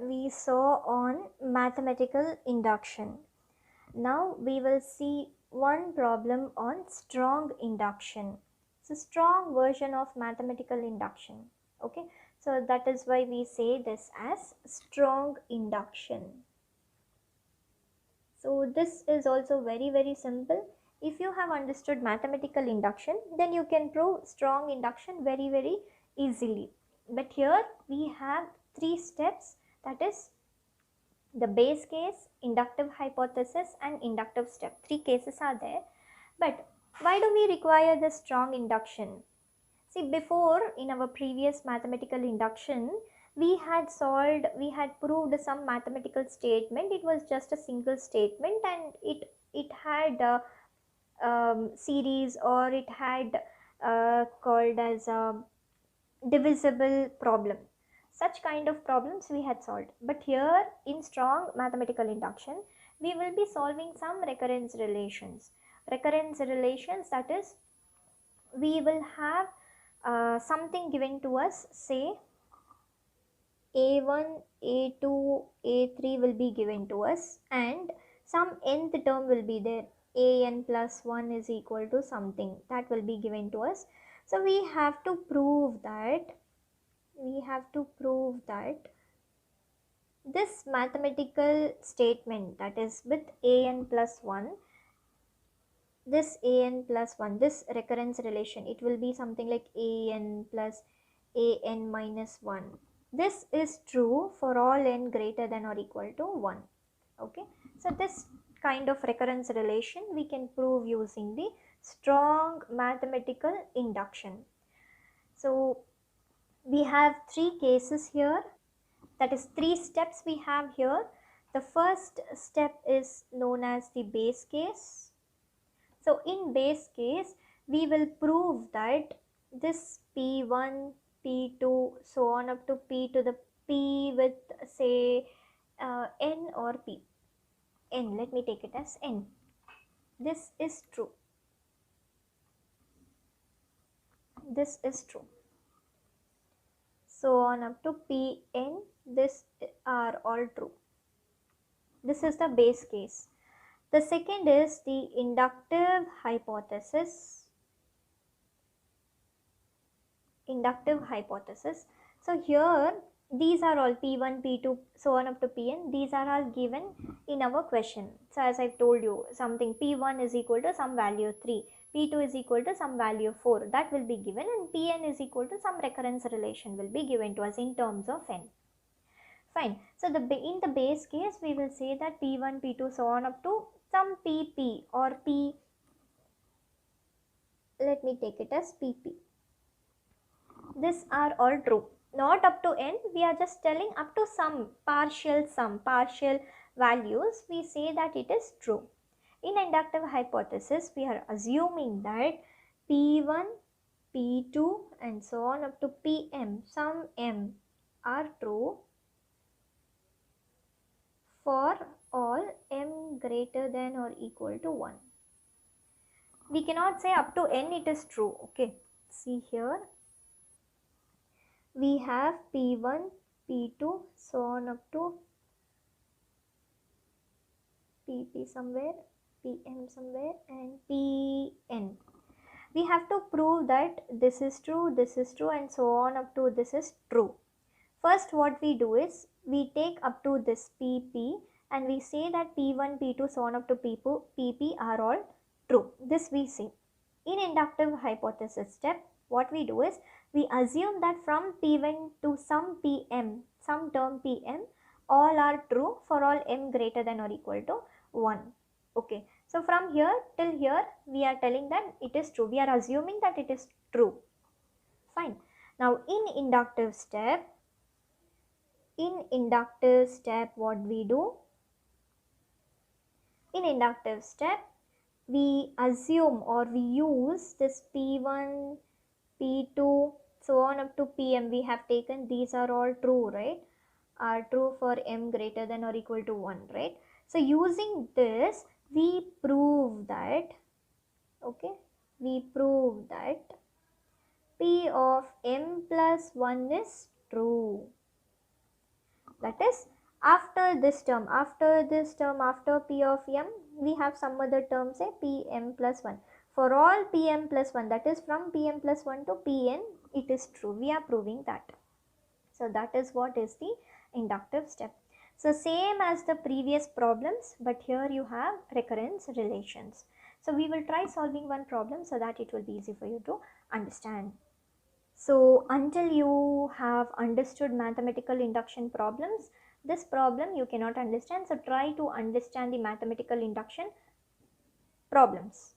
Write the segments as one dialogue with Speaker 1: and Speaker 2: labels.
Speaker 1: we saw on mathematical induction. Now we will see one problem on strong induction. It's a strong version of mathematical induction. Okay, so that is why we say this as strong induction. So this is also very simple. If you have understood mathematical induction, then you can prove strong induction very easily. But here we have three steps, that is the base case, inductive hypothesis and inductive step. Three cases are there. But why do we require the strong induction? See, before in our previous mathematical induction, we had proved some mathematical statement. It was just a single statement and it had a series, or it had called as a divisible problem. Such kind of problems we had solved. But here in strong mathematical induction, we will be solving some recurrence relations. Recurrence relations, that is, we will have something given to us, say a1, a2, a3 will be given to us, and some nth term will be there. An plus 1 is equal to something, that will be given to us. So we have to prove that this mathematical statement, that is with an plus 1, this an plus 1, this recurrence relation, it will be something like an plus an minus 1. This is true for all n greater than or equal to 1. Okay, so this kind of recurrence relation we can prove using the strong mathematical induction. So we have three cases here, that is three steps we have here. The first step is known as the base case. So in base case, we will prove that this P1, P2, so on up to P to the P with say N or P. N, let me take it as N. This is true. This is true. So on up to Pn, this are all true. This is the base case. The second is the inductive hypothesis. Inductive hypothesis. So here these are all P1, P2, so on up to Pn. These are all given in our question. So as I've told you, something P1 is equal to some value 3, P2 is equal to some value 4, that will be given, and Pn is equal to some recurrence relation will be given to us in terms of n. Fine. So in the base case, we will say that P1, P2, so on up to some PP or P, let me take it as PP. These are all true. Not up to n, we are just telling up to some partial values, we say that it is true. In inductive hypothesis, we are assuming that P1, P2 and so on up to Pm, some m are true for all m greater than or equal to 1. We cannot say up to n it is true. Okay, see here we have P1, P2, so on up to PP somewhere, Pm somewhere and Pn. We have to prove that this is true, and so on up to this is true. First what we do is, we take up to this PP and we say that P1, P2, so on up to PP are all true. This we say. In inductive hypothesis step, what we do is, we assume that from P1 to some Pm, some term Pm, all are true for all m greater than or equal to 1. Okay, so from here till here we are telling that it is true. We are assuming that it is true. Fine. Now in inductive step, what we do? In inductive step, we assume or we use this P1, P2, so on up to Pm. We have taken these are all true, right? Are true for m greater than or equal to 1, right? So using this, we prove that, okay, we prove that P of m plus 1 is true. That is, After this term, after p of m, we have some other term, say pm plus 1. For all pm plus 1, that is from pm plus 1 to pn, it is true. We are proving that. So that is what is the inductive step. So same as the previous problems, but here you have recurrence relations. So we will try solving one problem so that it will be easy for you to understand. So until you have understood mathematical induction problems, this problem you cannot understand. So try to understand the mathematical induction problems.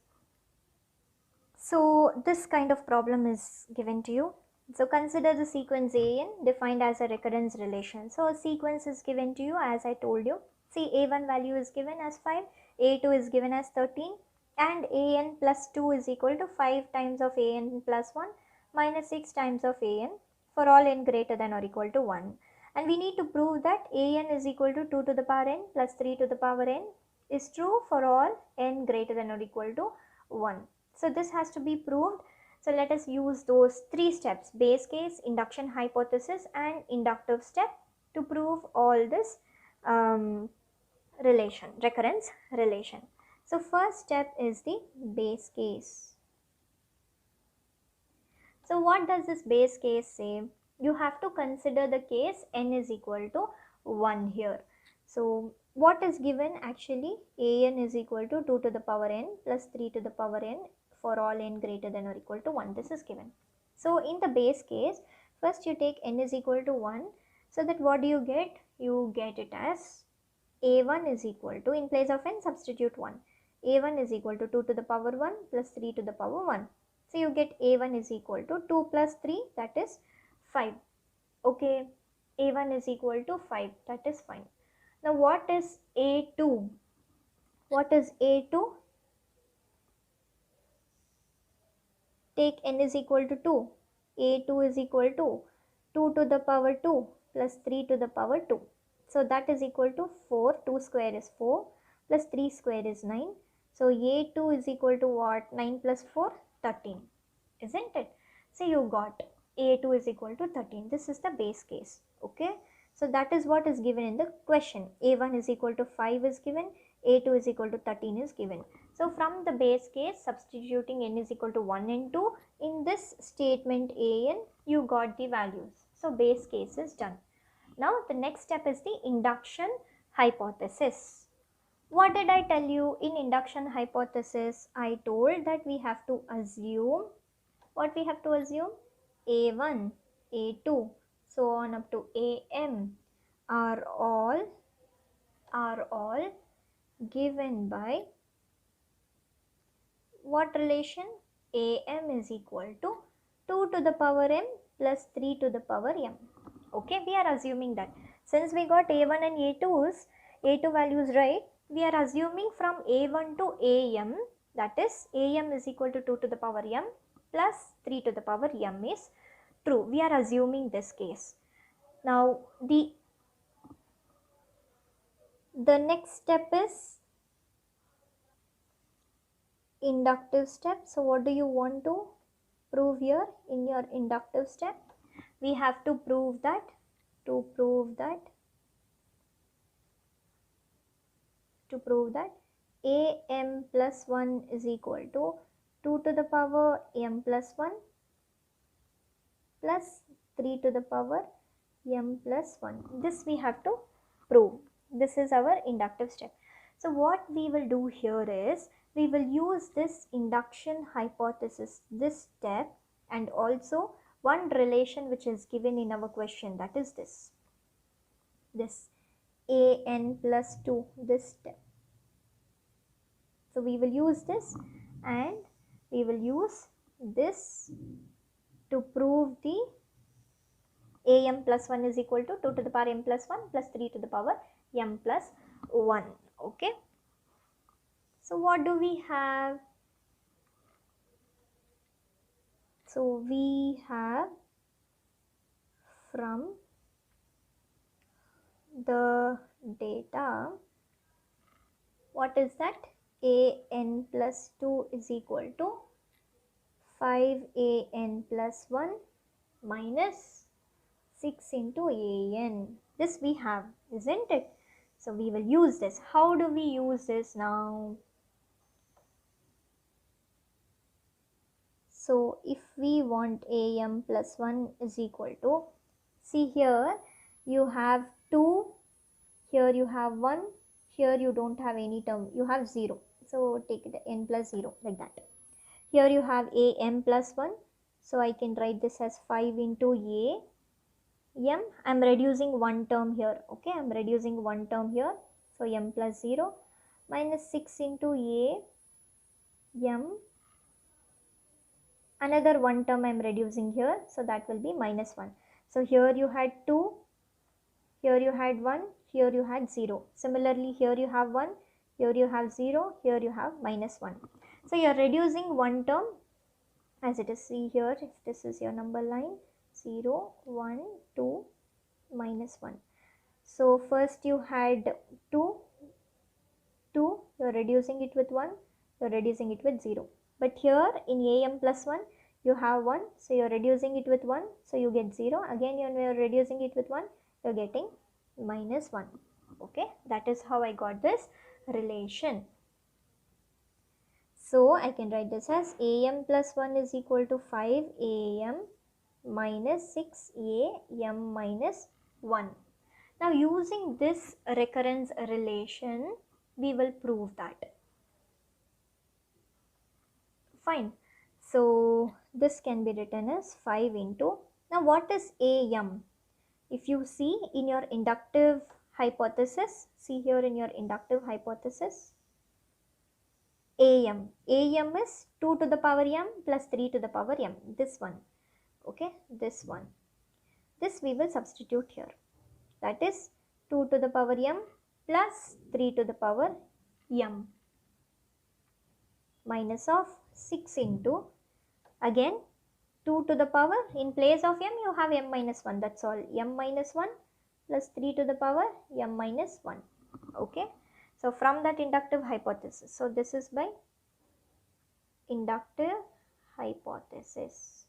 Speaker 1: So this kind of problem is given to you. So consider the sequence an defined as a recurrence relation. So a sequence is given to you as I told you. See, a1 value is given as 5, a2 is given as 13, and an plus 2 is equal to 5 times of an plus 1 minus 6 times of an for all n greater than or equal to 1. And we need to prove that an is equal to 2 to the power n plus 3 to the power n is true for all n greater than or equal to 1. So this has to be proved. So let us use those three steps: base case, induction hypothesis, and inductive step to prove all this recurrence relation. So first step is the base case. So what does this base case say? You have to consider the case n is equal to 1 here. So what is given actually? an is equal to 2 to the power n plus 3 to the power n for all n greater than or equal to 1. This is given. So in the base case, first you take n is equal to 1. So that what do you get? You get it as a1 is equal to, in place of n, substitute 1. a1 is equal to 2 to the power 1 plus 3 to the power 1. So you get a1 is equal to 2 plus 3, that is 5. Okay, a1 is equal to 5, that is fine. Now what is a2? What is a2? Take n is equal to 2. a2 is equal to 2 to the power 2 plus 3 to the power 2. So that is equal to 4. 2 square is 4 plus 3 square is 9. So a2 is equal to what? 9 plus 4, 13. Isn't it? So you got a2 is equal to 13. This is the base case. Okay. So that is what is given in the question. a1 is equal to 5 is given. a2 is equal to 13 is given. So from the base case, substituting n is equal to 1 and 2 in this statement an, you got the values. So base case is done. Now the next step is the induction hypothesis. What did I tell you in induction hypothesis? I told that we have to assume, what we have to assume? a1, a2, so on up to am are all given by what relation? am is equal to 2 to the power m plus 3 to the power m. Okay, we are assuming that. Since we got a1 and a2 values right, we are assuming from a1 to am, that is am is equal to 2 to the power m plus 3 to the power m is true. We are assuming this case. Now the next step is inductive step. So what do you want to prove here in your inductive step? We have to prove that am plus 1 is equal to 2 to the power m plus 1 plus 3 to the power m plus 1. This we have to prove. This is our inductive step. So what we will do here is, we will use this induction hypothesis, this step, and also one relation which is given in our question, that is this an plus 2, this step. So we will use this and we will use this to prove the am plus 1 is equal to 2 to the power m plus 1 plus 3 to the power m plus 1. Okay. So what do we have? So we have from the data, what is that? an plus 2 is equal to 5 an plus 1 minus 6 into an. This we have, isn't it? So we will use this. How do we use this now? So if we want am plus 1 is equal to, see here you have 2, here you have 1, here you don't have any term, you have 0. So take it n plus 0 like that. Here you have am plus 1. So I can write this as 5 into am. I'm reducing one term here. Okay, I'm reducing one term here. So m plus 0 minus 6 into am. Another one term I'm reducing here. So that will be minus 1. So here you had 2. Here you had 1. Here you had 0. Similarly, here you have 1. Here you have 0. Here you have minus 1. So you're reducing one term as it is. See here, if this is your number line, 0, 1, 2, minus 1. So first you had 2, you're reducing it with 1, you're reducing it with 0. But here in am plus 1, you have 1, so you're reducing it with 1, so you get 0. Again, you're reducing it with 1, you're getting minus 1. Okay, that is how I got this relation. So I can write this as am plus 1 is equal to 5 am minus 6 am minus 1. Now using this recurrence relation, we will prove that. Fine. So this can be written as 5 into, now what is am? If you see in your inductive hypothesis, see here in your inductive hypothesis, am is 2 to the power m plus 3 to the power m, this one. Okay, this one. This we will substitute here. That is 2 to the power m plus 3 to the power m minus of 6 into, again 2 to the power, in place of m you have m minus 1, that's all, m minus 1 plus 3 to the power m minus 1. Okay, so from that inductive hypothesis, so this is by inductive hypothesis.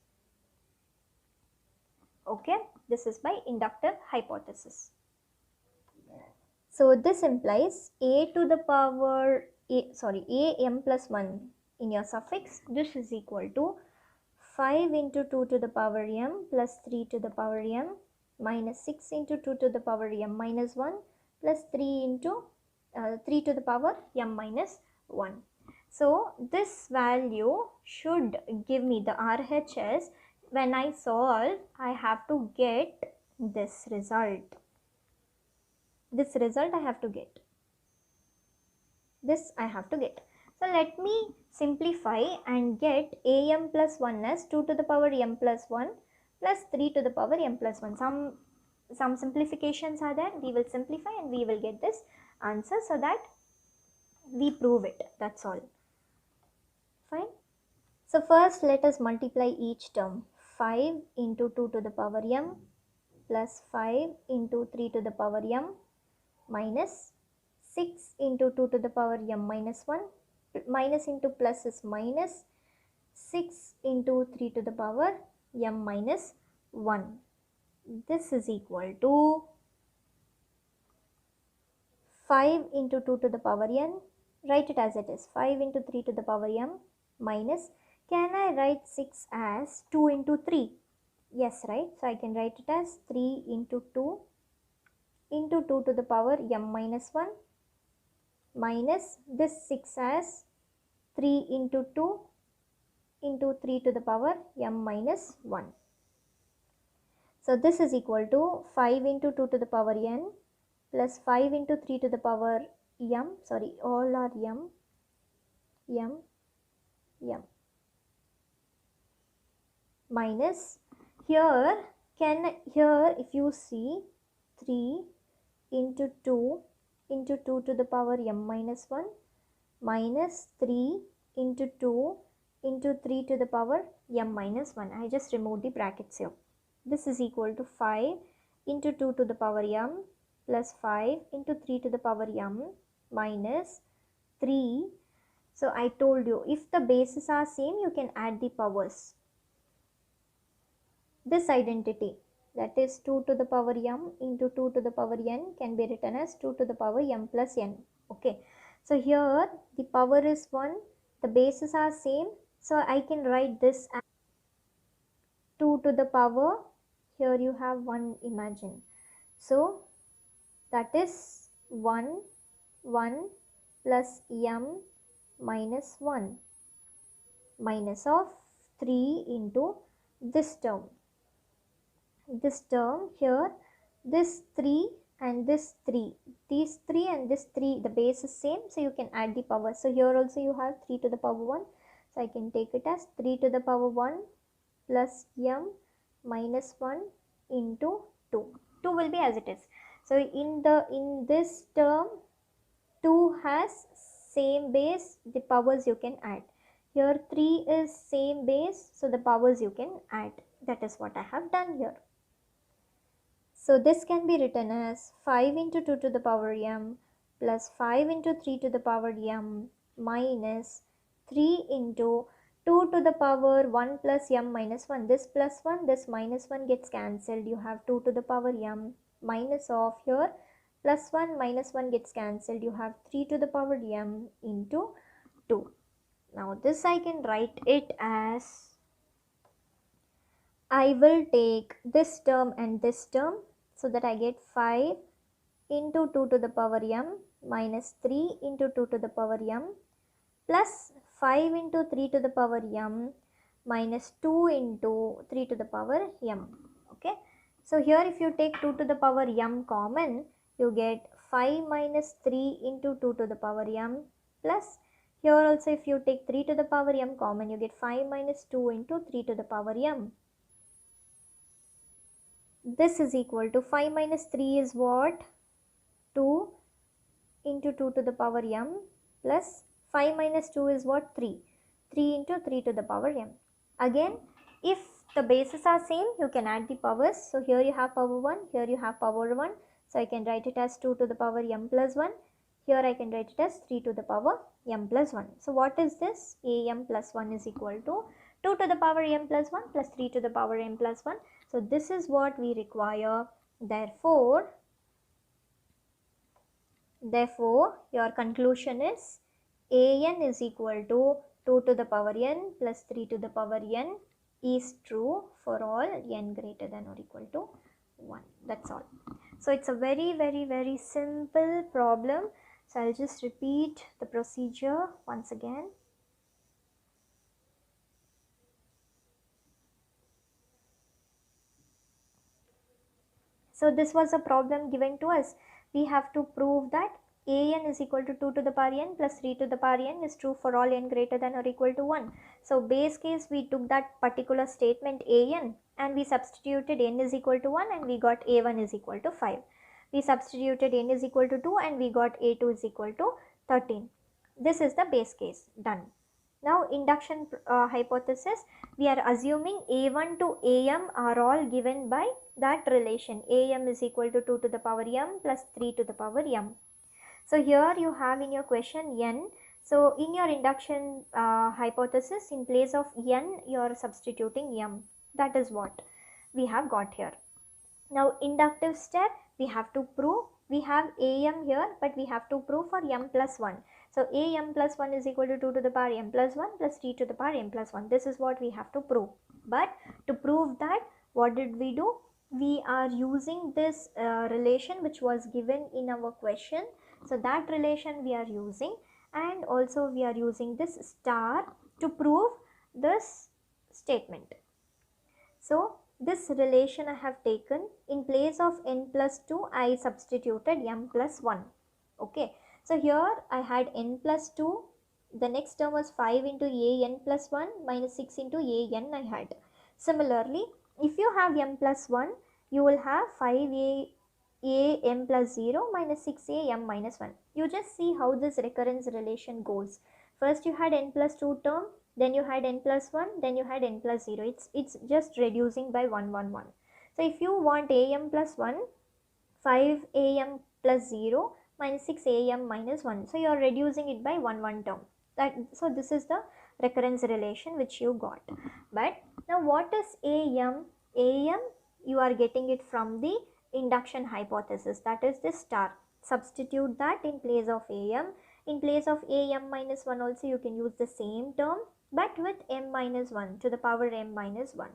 Speaker 1: Okay, this is by inductive hypothesis. So this implies a to the power am plus 1 in your suffix, this is equal to 5 into 2 to the power m plus 3 to the power m minus 6 into 2 to the power m minus 1 plus 3 into 3 to the power m minus 1. So this value should give me the RHS. When I solve, I have to get this result. This result I have to get. This I have to get. So let me simplify and get am plus 1 as 2 to the power m plus 1 plus 3 to the power m plus 1. Some simplifications are there. We will simplify and we will get this answer so that we prove it. That's all. Fine. So first let us multiply each term. 5 into 2 to the power m plus 5 into 3 to the power m minus 6 into 2 to the power m minus 1, minus into plus is minus, 6 into 3 to the power m minus 1. This is equal to 5 into 2 to the power n, write it as it is, 5 into 3 to the power m minus, can I write 6 as 2 into 3? Yes, right? So I can write it as 3 into 2 into 2 to the power m minus 1 minus this 6 as 3 into 2 into 3 to the power m minus 1. So this is equal to 5 into 2 to the power n plus 5 into 3 to the power m, sorry, all are m, minus, here if you see 3 into 2 into 2 to the power m minus 1 minus 3 into 2 into 3 to the power m minus 1. I just removed the brackets here. This is equal to 5 into 2 to the power m plus 5 into 3 to the power m minus 3. So I told you, if the bases are same, you can add the powers. This identity, that is 2 to the power m into 2 to the power n can be written as 2 to the power m plus n. Okay, so here the power is 1, the bases are same, so I can write this as 2 to the power, here you have 1, imagine, so that is 1 1 plus m minus 1 minus of 3 into this term here, this 3 and this 3, these 3 and this 3, the base is same, so you can add the power. So here also you have 3 to the power 1, so I can take it as 3 to the power 1 plus m minus 1 into 2. 2 will be as it is. So in this term 2 has same base, the powers you can add. Here 3 is same base, so the powers you can add. That is what I have done here. So this can be written as 5 into 2 to the power m plus 5 into 3 to the power m minus 3 into 2 to the power 1 plus m minus 1. This plus 1, this minus 1 gets cancelled. You have 2 to the power m minus of here plus 1 minus 1 gets cancelled. You have 3 to the power m into 2. Now this I can write it as, I will take this term and this term, so that I get 5 into 2 to the power m minus 3 into 2 to the power m plus 5 into 3 to the power m minus 2 into 3 to the power m. Okay, so here if you take 2 to the power m common, you get 5 minus 3 into 2 to the power m plus, here also if you take 3 to the power m common, you get 5 minus 2 into 3 to the power m. This is equal to 5 minus 3 is what? 2 into 2 to the power m plus 5 minus 2 is what? 3. 3 into 3 to the power m. Again, if the bases are same, you can add the powers. So here you have power 1, here you have power 1. So I can write it as 2 to the power m plus 1. Here I can write it as 3 to the power m plus 1. So what is this? am plus 1 is equal to 2 to the power m plus 1 plus 3 to the power m plus 1. So this is what we require. Therefore, your conclusion is an is equal to 2 to the power n plus 3 to the power n is true for all n greater than or equal to 1. That's all. So it's a very simple problem. So I'll just repeat the procedure once again. So this was a problem given to us. We have to prove that an is equal to 2 to the power n plus 3 to the power n is true for all n greater than or equal to 1. So base case, we took that particular statement an and we substituted n is equal to 1 and we got a1 is equal to 5. We substituted n is equal to 2 and we got a2 is equal to 13. This is the base case, done. Now induction hypothesis, we are assuming a1 to am are all given by that relation, am is equal to 2 to the power m plus 3 to the power m. So here you have in your question n. So in your induction hypothesis, in place of n, you are substituting m. That is what we have got here. Now inductive step, we have to prove, we have am here, but we have to prove for m plus 1. So am plus 1 is equal to 2 to the power m plus 1 plus 3 to the power m plus 1. This is what we have to prove. But to prove that, what did we do? We are using this relation which was given in our question. So that relation we are using, and also we are using this star to prove this statement. So this relation I have taken, in place of n plus 2, I substituted m plus 1. Okay. So here I had n plus 2, the next term was 5 into a n plus 1 minus 6 into a n I had. Similarly, if you have m plus 1, you will have 5a m plus 0 minus 6a m minus 1. You just see how this recurrence relation goes. First you had n plus 2 term, then you had n plus 1, then you had n plus 0. It's just reducing by 1, 1, 1. So if you want am plus 1, 5 am plus 0 minus 6 am minus 1. So you are reducing it by 1, 1 term. So this is the recurrence relation which you got. But now what is am? Am you are getting it from the induction hypothesis, that is this star. Substitute that in place of am. In place of am minus 1 also you can use the same term, but with m minus 1 to the power m minus 1.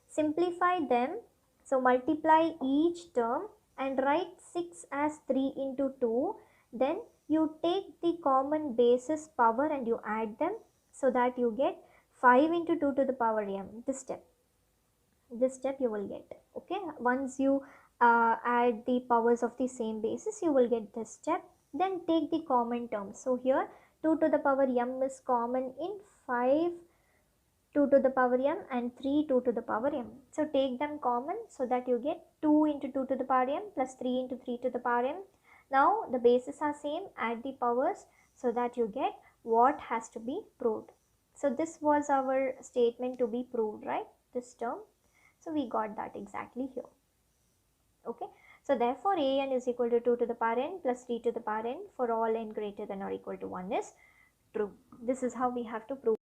Speaker 1: Simplify them. So multiply each term and write 6 as 3 into 2. Then you take the common basis power and you add them, so that you get 5 into 2 to the power m. This step you will get. Okay, once you add the powers of the same basis, you will get this step. Then take the common terms. So here 2 to the power m is common in 5 2 to the power m and 3 2 to the power m. So take them common, so that you get 2 into 2 to the power m plus 3 into 3 to the power m. Now the bases are same, add the powers, so that you get what has to be proved. So this was our statement to be proved, right? This term. So we got that exactly here. Okay. So therefore an is equal to 2 to the power n plus 3 to the power n for all n greater than or equal to 1 is true. This is how we have to prove.